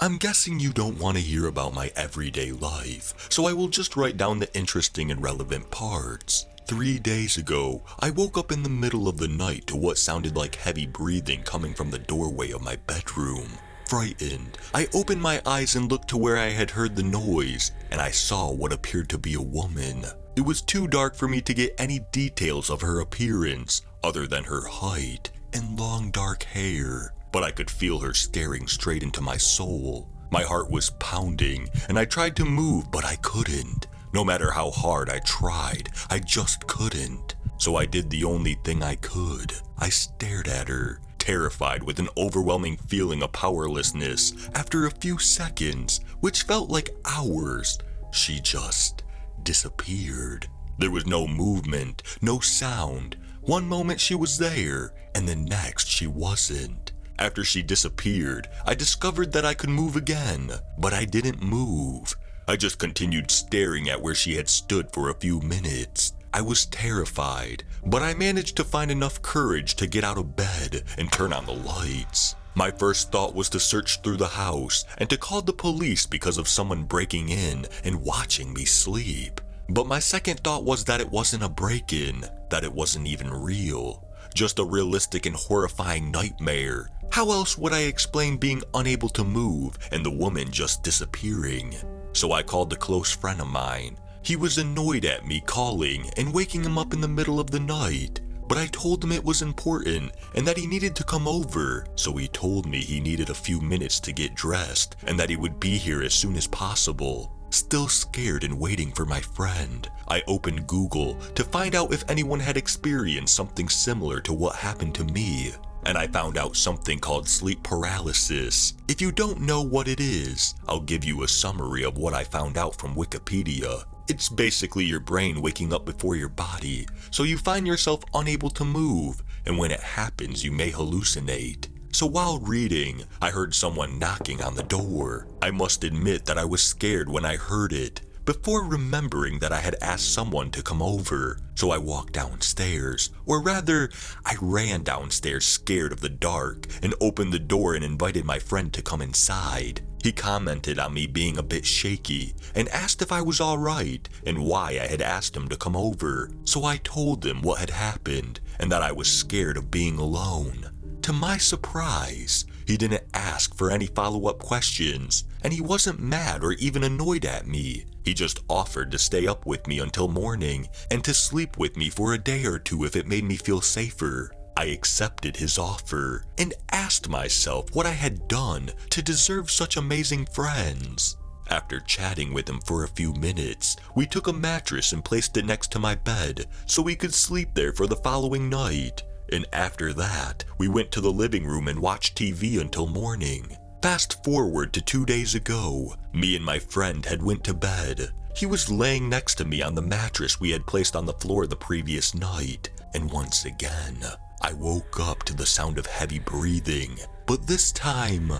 I'm guessing you don't want to hear about my everyday life, so I will just write down the interesting and relevant parts. 3 days ago, I woke up in the middle of the night to what sounded like heavy breathing coming from the doorway of my bedroom. Frightened, I opened my eyes and looked to where I had heard the noise, and I saw what appeared to be a woman. It was too dark for me to get any details of her appearance, other than her height and long dark hair, but I could feel her staring straight into my soul. My heart was pounding, and I tried to move, but I couldn't. No matter how hard I tried, I just couldn't. So I did the only thing I could. I stared at her, terrified with an overwhelming feeling of powerlessness. After a few seconds, which felt like hours, she just disappeared. There was no movement, no sound. One moment she was there, and the next she wasn't. After she disappeared, I discovered that I could move again, but I didn't move. I just continued staring at where she had stood for a few minutes. I was terrified, but I managed to find enough courage to get out of bed and turn on the lights. My first thought was to search through the house and to call the police because of someone breaking in and watching me sleep. But my second thought was that it wasn't a break-in, that it wasn't even real. Just a realistic and horrifying nightmare. How else would I explain being unable to move and the woman just disappearing? So I called a close friend of mine. He was annoyed at me calling and waking him up in the middle of the night, but I told him it was important and that he needed to come over, so he told me he needed a few minutes to get dressed and that he would be here as soon as possible. Still scared and waiting for my friend, I opened Google to find out if anyone had experienced something similar to what happened to me. And I found out something called sleep paralysis. If you don't know what it is, I'll give you a summary of what I found out from Wikipedia. It's basically your brain waking up before your body, so you find yourself unable to move, and when it happens, you may hallucinate. So while reading, I heard someone knocking on the door. I must admit that I was scared when I heard it, before remembering that I had asked someone to come over. So I walked downstairs, or rather, I ran downstairs scared of the dark and opened the door and invited my friend to come inside. He commented on me being a bit shaky and asked if I was alright and why I had asked him to come over. So I told him what had happened and that I was scared of being alone. To my surprise, he didn't ask for any follow-up questions, and he wasn't mad or even annoyed at me. He just offered to stay up with me until morning and to sleep with me for a day or two if it made me feel safer. I accepted his offer and asked myself what I had done to deserve such amazing friends. After chatting with him for a few minutes, we took a mattress and placed it next to my bed so we could sleep there for the following night. And after that, we went to the living room and watched TV until morning. Fast forward to 2 days ago, me and my friend had went to bed. He was laying next to me on the mattress we had placed on the floor the previous night, and once again, I woke up to the sound of heavy breathing, but this time,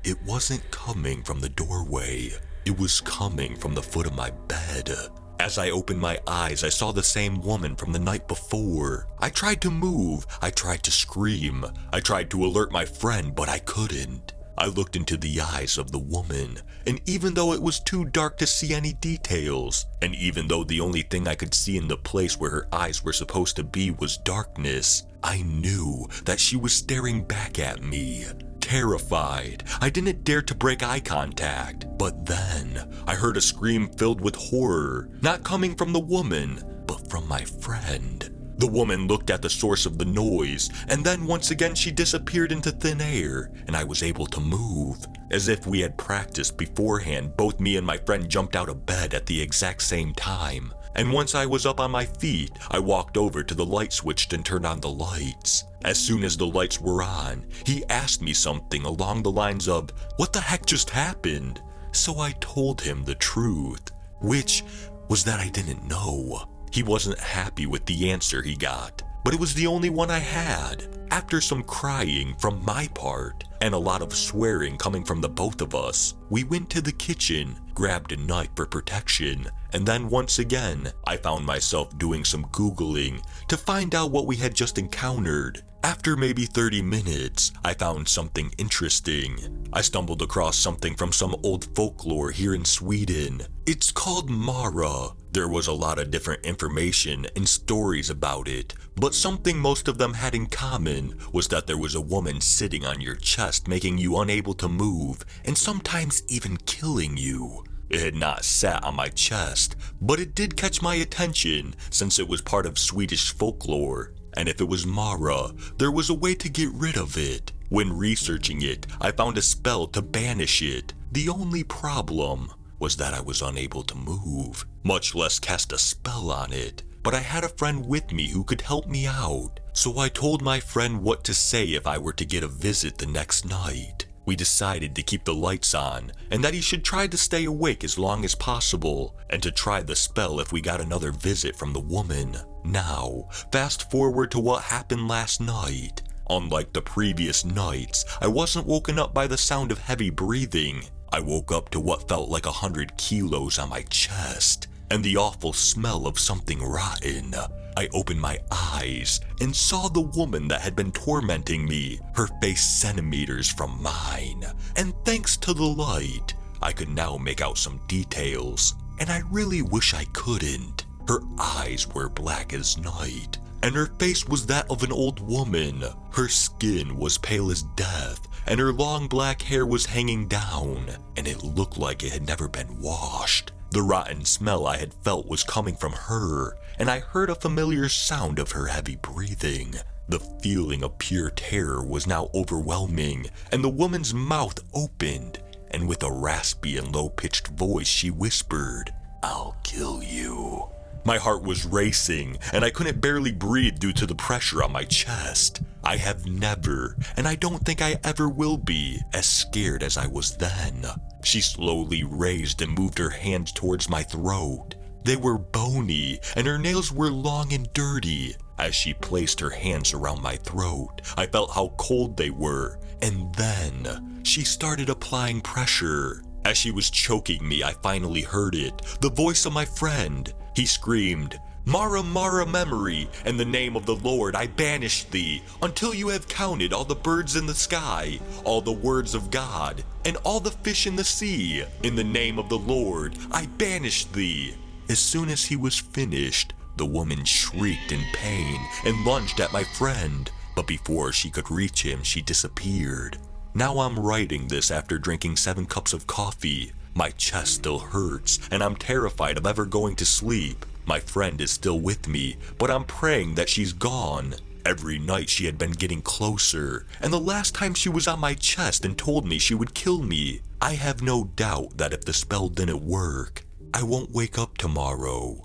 it wasn't coming from the doorway. It was coming from the foot of my bed. As I opened my eyes, I saw the same woman from the night before. I tried to move, I tried to scream, I tried to alert my friend, but I couldn't. I looked into the eyes of the woman, and even though it was too dark to see any details, and even though the only thing I could see in the place where her eyes were supposed to be was darkness, I knew that she was staring back at me. Terrified, I didn't dare to break eye contact, but then I heard a scream filled with horror, not coming from the woman, but from my friend. The woman looked at the source of the noise, and then once again she disappeared into thin air, and I was able to move. As if we had practiced beforehand, both me and my friend jumped out of bed at the exact same time. And once I was up on my feet, I walked over to the light switch and turned on the lights. As soon as the lights were on, he asked me something along the lines of, "What the heck just happened?" So I told him the truth, which was that I didn't know. He wasn't happy with the answer he got, but it was the only one I had. After some crying from my part, and a lot of swearing coming from the both of us. We went to the kitchen, grabbed a knife for protection, and then once again, I found myself doing some Googling to find out what we had just encountered. After maybe 30 minutes, I found something interesting. I stumbled across something from some old folklore here in Sweden. It's called Mara. There was a lot of different information and stories about it, but something most of them had in common was that there was a woman sitting on your chest, making you unable to move, and sometimes even killing you. It had not sat on my chest, but it did catch my attention since it was part of Swedish folklore. And if it was Mara, there was a way to get rid of it. When researching it, I found a spell to banish it. The only problem was that I was unable to move, much less cast a spell on it. But I had a friend with me who could help me out, so I told my friend what to say if I were to get a visit the next night. We decided to keep the lights on, and that he should try to stay awake as long as possible, and to try the spell if we got another visit from the woman. Now, fast forward to what happened last night. Unlike the previous nights, I wasn't woken up by the sound of heavy breathing. I woke up to what felt like 100 kilos on my chest, and the awful smell of something rotten. I opened my eyes and saw the woman that had been tormenting me, her face centimeters from mine. And thanks to the light, I could now make out some details, and I really wish I couldn't. Her eyes were black as night, and her face was that of an old woman. Her skin was pale as death, and her long black hair was hanging down, and it looked like it had never been washed. The rotten smell I had felt was coming from her, and I heard a familiar sound of her heavy breathing. The feeling of pure terror was now overwhelming, and the woman's mouth opened, and with a raspy and low-pitched voice she whispered, "I'll kill you." My heart was racing, and I couldn't barely breathe due to the pressure on my chest. I have never, and I don't think I ever will be, as scared as I was then. She slowly raised and moved her hand towards my throat. They were bony, and her nails were long and dirty. As she placed her hands around my throat, I felt how cold they were, and then she started applying pressure. As she was choking me, I finally heard it, the voice of my friend. He screamed, "Mara, Mara memory, in the name of the Lord I banish thee, until you have counted all the birds in the sky, all the words of God, and all the fish in the sea. In the name of the Lord I banish thee." As soon as he was finished, the woman shrieked in pain and lunged at my friend, but before she could reach him, she disappeared. Now I'm writing this after drinking 7 cups of coffee. My chest still hurts, and I'm terrified of ever going to sleep. My friend is still with me, but I'm praying that she's gone. Every night she had been getting closer, and the last time she was on my chest and told me she would kill me. I have no doubt that if the spell didn't work, I won't wake up tomorrow.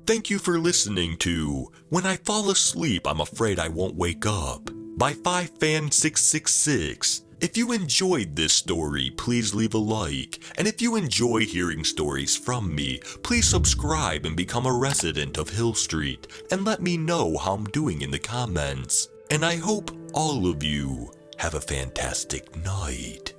Thank you for listening to When I Fall Asleep, I'm Afraid I Won't Wake Up by 5fan666. If you enjoyed this story, please leave a like. And if you enjoy hearing stories from me, please subscribe and become a resident of Hill Street. And let me know how I'm doing in the comments. And I hope all of you have a fantastic night.